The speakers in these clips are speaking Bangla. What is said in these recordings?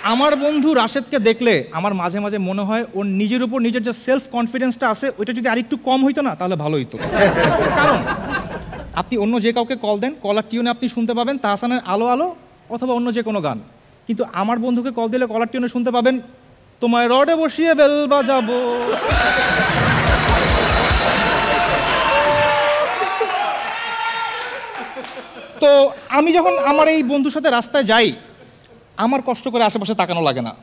আমার বন্ধু রাশেদকে দেখলে আমার মাঝে মাঝে মনে হয় ওর নিজের উপর নিজের যে সেলফ কনফিডেন্সটা আছে ওইটা যদি আরেকটু কম হইতো না তাহলে ভালো হইতো। কারণ আপনি অন্য যে কাউকে কল দেন, কলার টিউনে আপনি শুনতে পাবেন তাহসানের আলো আলো অথবা অন্য যে কোনো গান, কিন্তু আমার বন্ধুকে কল দিলে কলার টিউনে শুনতে পাবেন তোমায় রডে বসিয়ে বেল বাজাবো। তো আমি যখন আমার এই বন্ধুর সাথে রাস্তায় যাই আমার কষ্ট করে আশেপাশে তাকানো লাগে না,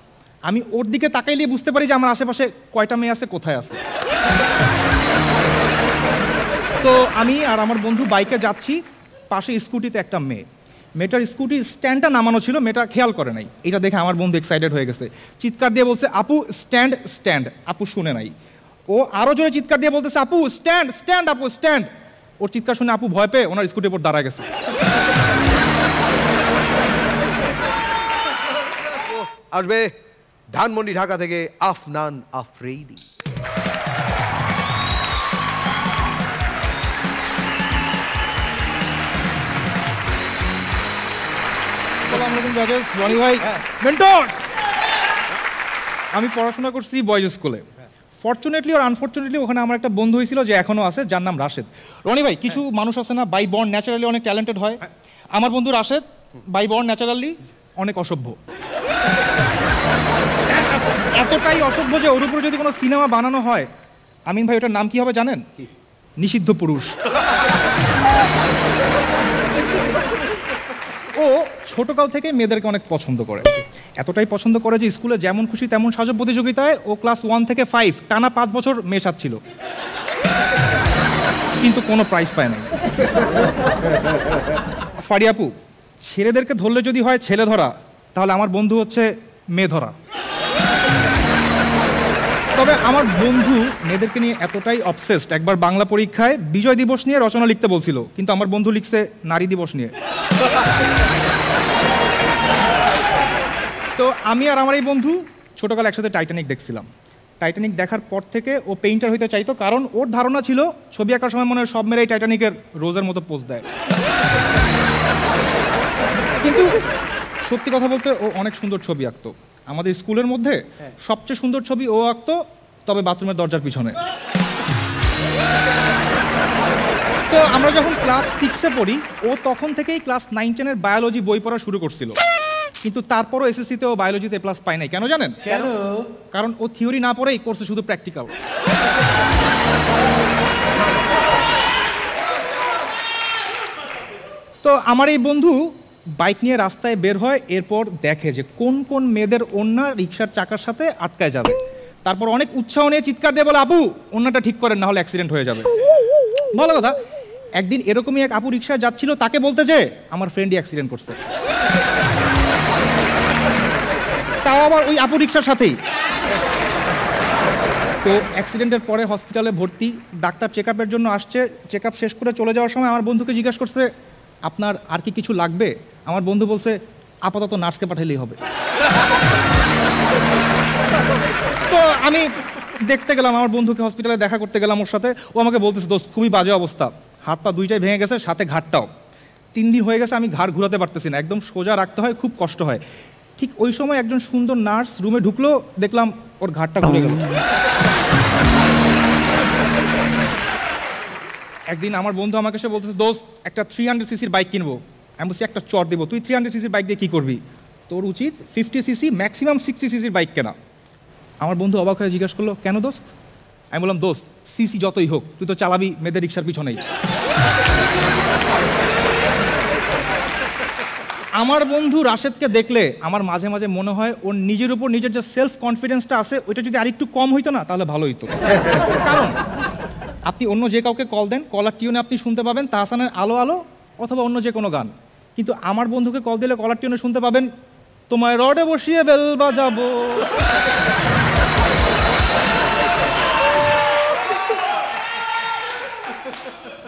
আমি ওর দিকে তাকাইলে বুঝতে পারি যে আমার আশেপাশে কয়টা মেয়ে আছে, কোথায় আছে। তো আমি আর আমার বন্ধু বাইকে যাচ্ছি, পাশে স্কুটিতে একটা মেয়েটার স্কুটি স্ট্যান্ডটা নামানো ছিল, মেয়েটা খেয়াল করে নাই। এটা দেখে আমার বন্ধু এক্সাইটেড হয়ে গেছে, চিৎকার দিয়ে বলছে আপু স্ট্যান্ড স্ট্যান্ড। আপু শুনে নাই, ও আরো জোরে চিৎকার দিয়ে বলতেছে আপু স্ট্যান্ড স্ট্যান্ড আপু স্ট্যান্ড। ওর চিৎকার শুনে আপু ভয় পেয়ে ওনার স্কুটির উপর দাঁড়ায় গেছে। আসবে ধানমন্ডি ঢাকা থেকে আফনান আফ্রিদি। আমি পড়াশোনা করছি বয়েজ স্কুলে। ফরচুনেটলি আর আনফরচুনেটলি ওখানে আমার একটা বন্ধু হয়েছিল যে এখনো আছে, যার নাম রাশেদ। রনি ভাই, কিছু মানুষ আছে না বাই বর্ন ন্যাচারালি অনেক ট্যালেন্টেড হয়, আমার বন্ধু রাশেদ বাই বর্ন ন্যাচারালি অনেক অসভ্য। এতটাই অসভ্য যে ওর উপরে যদি কোনো সিনেমা বানানো হয়, আমিন ভাই ওটার নাম কি হবে জানেন? নিষিদ্ধ পুরুষ। ও ছোটকাল থেকে মেয়েদেরকে অনেক পছন্দ করে, এতটাই পছন্দ করে যে স্কুলে যেমন খুশি তেমন সাজব প্রতিযোগিতায় ও ক্লাস 1 থেকে 5 টানা 5 বছর মেয়ে সাজছিল, কিন্তু কোনো প্রাইজ পায় নাই। ফারি আপু, ছেলেদেরকে ধরলে যদি হয় ছেলে ধরা, তাহলে আমার বন্ধু হচ্ছে মেয়ে ধরা। তবে আমার বন্ধু মেয়েদেরকে নিয়ে এতটাই অবসেসড, একবার বাংলা পরীক্ষায় বিজয় দিবস নিয়ে রচনা লিখতে বলছিল, কিন্তু আমার বন্ধু লিখছে নারী দিবস নিয়ে। তো আমি আর আমার এই বন্ধু ছোটকালে একসাথে টাইটানিক দেখছিলাম। টাইটানিক দেখার পর থেকে ও পেইন্টার হইতে চাইতো, কারণ ওর ধারণা ছিল ছবি আঁকার সময় মনে হয় সব মেয়েরাই টাইটানিকের রোজের মতো পোজ দেয়। কিন্তু সত্যি কথা বলতে ও অনেক সুন্দর ছবি আঁকতো। আমাদের স্কুলের মধ্যে সবচেয়ে সুন্দর ছবি ও আঁকতো, তবে বাথরুমের দরজার পিছনে। তো আমরা যখন ক্লাস 6-এ পড়ি, ও তখন থেকেই ক্লাস 9-10-এর বায়োলজি বই পড়া শুরু করছিল, কিন্তু তারপরও এসএসসিতে ও বায়োলজিতে প্লাস পায় নাই। কেন জানেন? কেন? কারণ ও থিওরি না পড়েই করছে শুধু প্র্যাকটিক্যাল। তো আমার এই বন্ধু বাইক নিয়ে রাস্তায় বের হয়, এরপর দেখে যে কোন কোন মেয়েদের ওড়না রিক্সার চাকার সাথে আটকায় যাবে, তারপর অনেক উৎসাহ নিয়ে চিৎকার দিয়ে বলে আপু ওড়নাটা ঠিক করেন, না হলে অ্যাক্সিডেন্ট হয়ে যাবে। ভালো কথা, একদিন এরকমই এক আপু রিক্সায় যাচ্ছিল, তাকে বলতে যে আমার ফ্রেন্ডই অ্যাক্সিডেন্ট করছে, তাও আবার ওই আপু রিক্সার সাথেই। তো অ্যাক্সিডেন্টের পরে হসপিটালে ভর্তি, ডাক্তার চেক আপের জন্য আসছে। চেক আপ শেষ করে চলে যাওয়ার সময় আমার বন্ধুকে জিজ্ঞাসা করছে আপনার আর কি কিছু লাগবে? আমার বন্ধু বলছে আপাতত নার্সকে পাঠালেই হবে। তো আমি দেখতে গেলাম আমার বন্ধুকে, হসপিটালে দেখা করতে গেলাম ওর সাথে। ও আমাকে বলতেছে দোস্ত খুবই বাজে অবস্থা, হাত পা দুইটাই ভেঙে গেছে, সাথে ঘাটটাও। 3 দিন হয়ে গেছে আমি ঘাড় ঘুরাতে পারতেছি না, একদম সোজা রাখতে হয়, খুব কষ্ট হয়। ঠিক ওই সময় একজন সুন্দর নার্স রুমে ঢুকলো, দেখলাম ওর ঘাড়টা ঘুরে গেল। একদিন আমার বন্ধু আমাকে এসে বলতেছে দোস্ত একটা 300cc বাইক কিনবো। আমি বলছি একটা চট দেবো, তুই 300cc বাইক দিয়ে কী করবি? তোর উচিত 50cc ম্যাক্সিমাম 60cc বাইক কেনা। আমার বন্ধু অবাক হয়ে জিজ্ঞাসা করলো কেন দোস্ত? আমি বললাম দোস্ত সিসি যতই হোক তুই তো চালাবি মেয়েদের রিক্সার পিছনেই। আমার বন্ধু রাশেদকে দেখলে আমার মাঝে মাঝে মনে হয় ওর নিজের উপর নিজের যে সেলফ কনফিডেন্সটা আছে ওইটা যদি আরেকটু কম হইতো না তাহলে ভালো হইতো। কারণ আপনি অন্য যে কাউকে কল দেন, কলার টিউনে আপনি শুনতে পাবেন তাহসানের আলো আলো অথবা অন্য যে কোনো গান, কিন্তু আমার বন্ধুকে কল দিলে কলার টিউনে শুনতে পাবেন তোমায় রডে বসিয়ে বেল বাজাবো।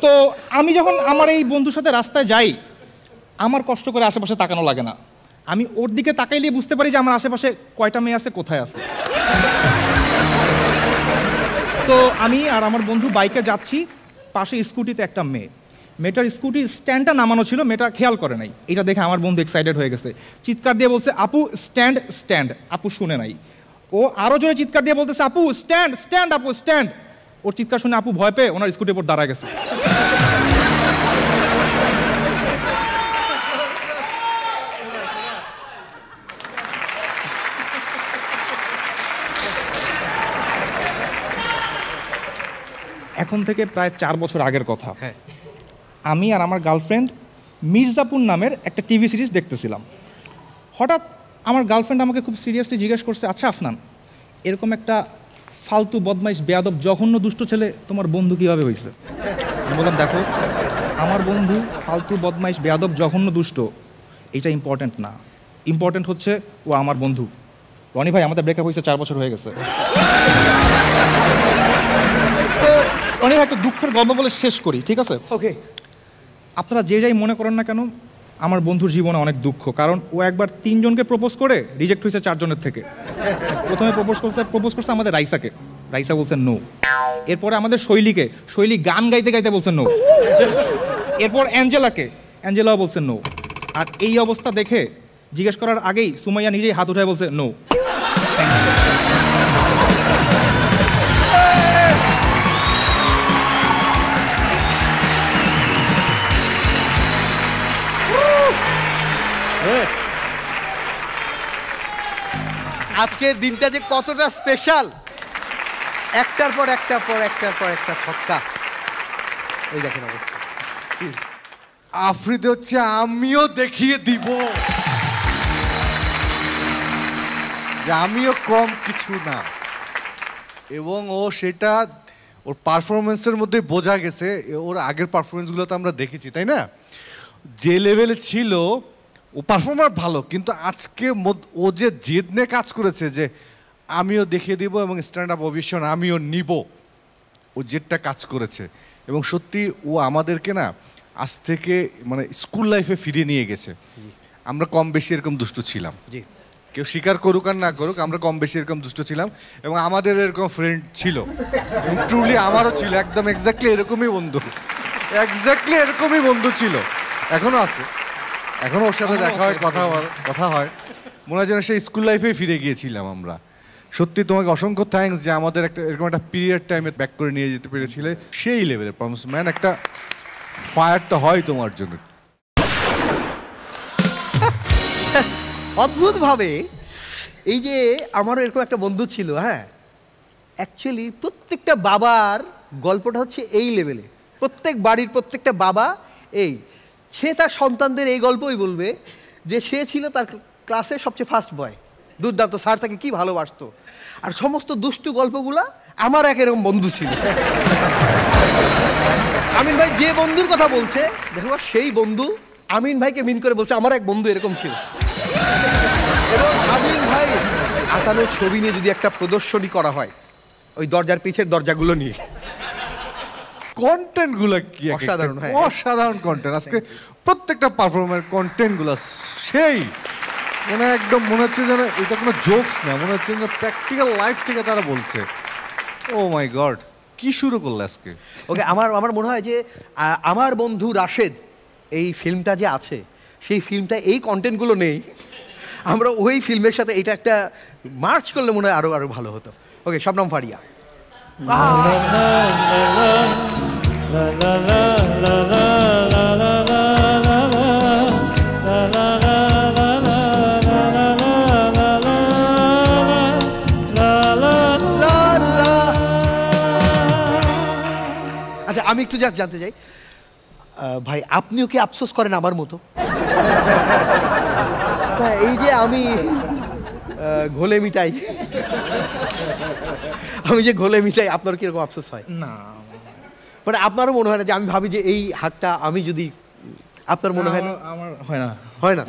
তো আমি যখন আমার এই বন্ধুর সাথে রাস্তায় যাই আমার কষ্ট করে আশেপাশে তাকানো লাগে না, আমি ওর দিকে তাকাইলে বুঝতে পারি যে আমার আশেপাশে কয়টা মেয়ে আছে, কোথায় আছে। তো আমি আর আমার বন্ধু বাইকে যাচ্ছি, পাশে স্কুটিতে একটা মেয়েটার স্কুটি স্ট্যান্ডটা নামানো ছিল, মেয়েটা খেয়াল করে নাই। এটা দেখে আমার বন্ধু এক্সাইটেড হয়ে গেছে, চিৎকার দিয়ে বলছে আপু স্ট্যান্ড স্ট্যান্ড। আপু শুনে নাই, ও আরও জোরে চিৎকার দিয়ে বলতেছে আপু স্ট্যান্ড স্ট্যান্ড, আপু স্ট্যান্ড। ওর চিৎকার শুনে আপু ভয় পেয়ে ওনার স্কুটির উপর দাঁড়ায় গেছে। এখন থেকে প্রায় 4 বছর আগের কথা। আমি আর আমার গার্লফ্রেন্ড মির্জাপুর নামের একটা টিভি সিরিজ দেখতেছিলাম। হঠাৎ আমার গার্লফ্রেন্ড আমাকে খুব সিরিয়াসলি জিজ্ঞেস করছে, আচ্ছা আফনান, এরকম একটা ফালতু বদমাইশ বেয়াদব জঘন্য দুষ্ট ছেলে তোমার বন্ধু কীভাবে হয়েছে? আমি বললাম, দেখো, আমার বন্ধু ফালতু বদমাইশ বেয়াদব জঘন্য দুষ্ট এটা ইম্পর্ট্যান্ট না, ইম্পর্ট্যান্ট হচ্ছে ও আমার বন্ধু। রনি ভাই, আমাদের ব্রেকআপ হয়েছে 4 বছর হয়ে গেছে। রনি ভাই, একটা দুঃখের গল্প বলে শেষ করি, ঠিক আছে? ওকে। আপনারা যে যাই মনে করেন না কেন, আমার বন্ধুর জীবনে অনেক দুঃখ, কারণ ও একবার 3 জনকে প্রপোজ করে রিজেক্ট হয়েছে 4 জনের থেকে। প্রথমে প্রপোজ করছে আমাদের রাইসাকে, রাইসা বলছে নো। এরপরে আমাদের শৈলী গান গাইতে গাইতে বলছে নো। এরপর অ্যাঞ্জেলাও বলছে নো। আর এই অবস্থা দেখে জিজ্ঞেস করার আগেই সুমাইয়া নিজেই হাত উঠায় বলছে নো। আজকের দিনটা যে কতটা স্পেশাল, একটার পর একটা ছক্কা। এই দেখেন অবস্থা। আফ্রিদি হচ্ছে আমিও দেখিয়ে দিব যে আমিও কম কিছু না, এবং ও সেটা ওর পারফরমেন্সের মধ্যে বোঝা গেছে। ওর আগের পারফরমেন্সগুলো তো আমরা দেখেছি, তাই না? যে লেভেলে ছিল ও পারফর্মার ভালো, কিন্তু আজকে ও যে জেদ নিয়ে কাজ করেছে যে আমিও দেখিয়ে দিব এবং স্ট্যান্ড আপ অভিশন আমিও নিব, ও জেদটা কাজ করেছে। এবং সত্যি ও আমাদেরকে না আজ থেকে মানে স্কুল লাইফে ফিরিয়ে নিয়ে গেছে। আমরা কম বেশি এরকম দুষ্টু ছিলাম, কেউ স্বীকার করুক আর না করুক, আমরা কম বেশি এরকম দুষ্ট ছিলাম এবং আমাদের এরকম ফ্রেন্ড ছিল, এবং ট্রুলি আমারও ছিল। একদম এক্স্যাক্টলি এরকমই বন্ধু ছিল, এখনো আছে, এখনো ওর সাথে দেখা হয়, কথা হয়, মনে হয় যেন সেই স্কুল লাইফেই ফিরে গিয়েছিলাম আমরা। সত্যি তোমাকে অসংখ্য থ্যাঙ্কস যে আমাদের একটা এরকম একটা পিরিয়ড টাইমে ব্যাক করে নিয়ে যেতে পেরেছিলে সেই লেভেলে। প্রমিস ম্যান, একটা ফায়ার তো হয় তোমার জন্য। অদ্ভুতভাবে এই যে আমারও এরকম একটা বন্ধু ছিল, হ্যাঁ, অ্যাকচুয়ালি প্রত্যেকটা বাবার গল্পটা হচ্ছে এই লেভেলে। প্রত্যেক বাড়ির প্রত্যেকটা বাবা সে তার সন্তানদের এই গল্পই বলবে যে সে ছিল তার ক্লাসের সবচেয়ে ফার্স্ট বয়, দুর্দান্ত, স্যার তাকে কি ভালোবাসতো। আর সমস্ত দুষ্টু গল্পগুলা আমার এক এরকম বন্ধু ছিল। আমিন ভাই যে বন্ধুর কথা বলছে, দেখো সেই বন্ধু আমিন ভাইকে মিন করে বলছে আমার এক বন্ধু এরকম ছিল। এবং আমিন ভাই আঁকানো ছবি নিয়ে যদি একটা প্রদর্শনী করা হয়, ওই দরজার পিছের দরজাগুলো নিয়ে, কন্টেন্টগুলো কি অসাধারণ, হ্যাঁ, অসাধারণ কন্টেন্ট। আজকে প্রত্যেকটা পারফর্মার কন্টেন্টগুলো সেই মানে একদম মনে হচ্ছে যেন এটা কোনো জোকস না, মনে হচ্ছে যেন প্র্যাকটিক্যাল লাইফ থেকে তারা বলছে। ও মাই গড, কি শুরু করলে আজকে। ওকে, আমার মনে হয় যে আমার বন্ধু রাশেদ এই ফিল্মটা যে আছে, সেই ফিল্মটা এই কন্টেন্টগুলো নেই, আমরা ওই ফিল্মের সাথে এটা একটা মার্চ করলে মনে হয় আরো ভালো হতো। ওকে, শবনম ফারিয়া। আচ্ছা, আমি একটু জানতে চাই ভাই, আপনিও কি আফসোস করেন আমার মতো? এই যে আমি ঘোলে মিটাই, আপনার কিরকম আফসোস হয়? না, মানে আপনারও মনে হয় না যে আমি ভাবি যে এই হাতটা আমি যদি, আপনার মনে হয় না? আমার হয় না।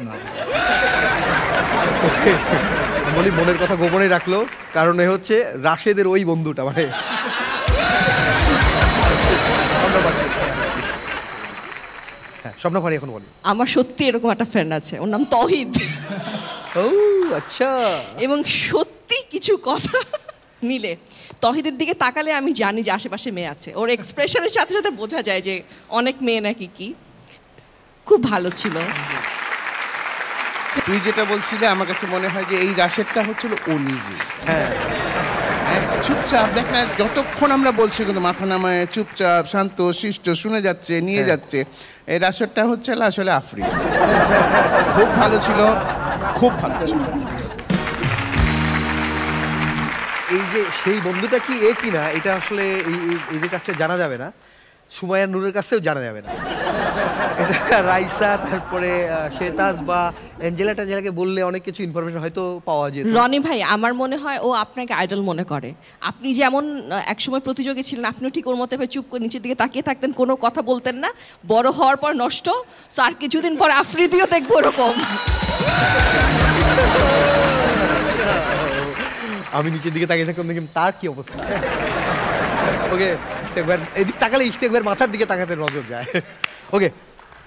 বলি মনের কথা গোপনে রাখলো, কারণ এ হচ্ছে রাশেদের ওই বন্ধুটা, মানে স্বপ্নভারি। এখন বলি, আমার সত্যি এরকম একটা ফ্রেন্ড আছে, ওর নাম তহিদ। ও আচ্ছা। এবং সত্যি কিছু কথা মিলে তহিদের দিকে তাকালে আমি জানি যে আশেপাশে মেয়ে আছে, ওর এক্সপ্রেশনের সাথে সাথে বোঝা যায় যে অনেক মেয়ে নাকি কি। খুব ভালো ছিল। তুই যেটা বলছিলে আমার কাছে মনে হয় যে এই রাশেদটা হচ্ছিল ও নিজে। হ্যাঁ চুপচাপ দেখ না, যতক্ষণ আমরা বলছি কিন্তু মাথা নামায় চুপচাপ শান্ত শিষ্ট শুনে যাচ্ছে, নিয়ে যাচ্ছে। এই রাশেদটা হচ্ছে আসলে আফ্রিন। খুব ভালো ছিল, খুব ভালো ছিল। এই যে সেই বন্ধুটা কি এ কিনা এটা আসলে এদের কাছে জানা যাবে না, সুমাইয়া নূরের কাছেও জানা যাবে না। এটা রাইসা তারপরে শেতাজ বা অ্যাঞ্জেলা ট্যাঞ্জেলাকে বললে অনেক কিছু ইনফরমেশন হয়তো পাওয়া যেত। রনি ভাই আমার মনে হয় ও আপনাকে আইডল মনে করে। আপনি যেমন একসময় প্রতিযোগী ছিলেন, আপনিও ঠিক ওর মতো চুপ করে নিচের দিকে তাকিয়ে থাকতেন, কোনো কথা বলতেন না। বড় হওয়ার পর নষ্ট, তো আর কিছুদিন পর আফ্রিদিও দেখবো ওরকম। আমি নিচের দিকে তাকিয়ে থাকতাম, দেখি তার কি অবস্থা। ওকে এদিক তাকালে ইশতেকবার মাথার দিকে তাকাতে নজর যায়। ওকে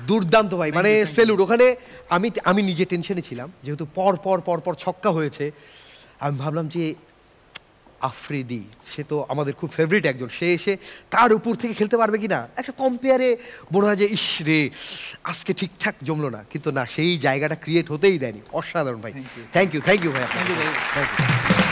দুর্দান্ত ভাই, মানে সেলুট। ওখানে আমি নিজে টেনশনে ছিলাম, যেহেতু পর ছক্কা হয়েছে। আমি ভাবলাম যে আফ্রিদি সে তো আমাদের খুব ফেভারিট একজন, সে এসে তার উপর থেকে খেলতে পারবে কি না। একটা কম্পেয়ারে মনে হয় যে ইস রে আজকে ঠিকঠাক জমলো না, কিন্তু না, সেই জায়গাটা ক্রিয়েট হতেই দেয়নি। অসাধারণ ভাই, থ্যাংক ইউ ভাই, থ্যাংক ইউ।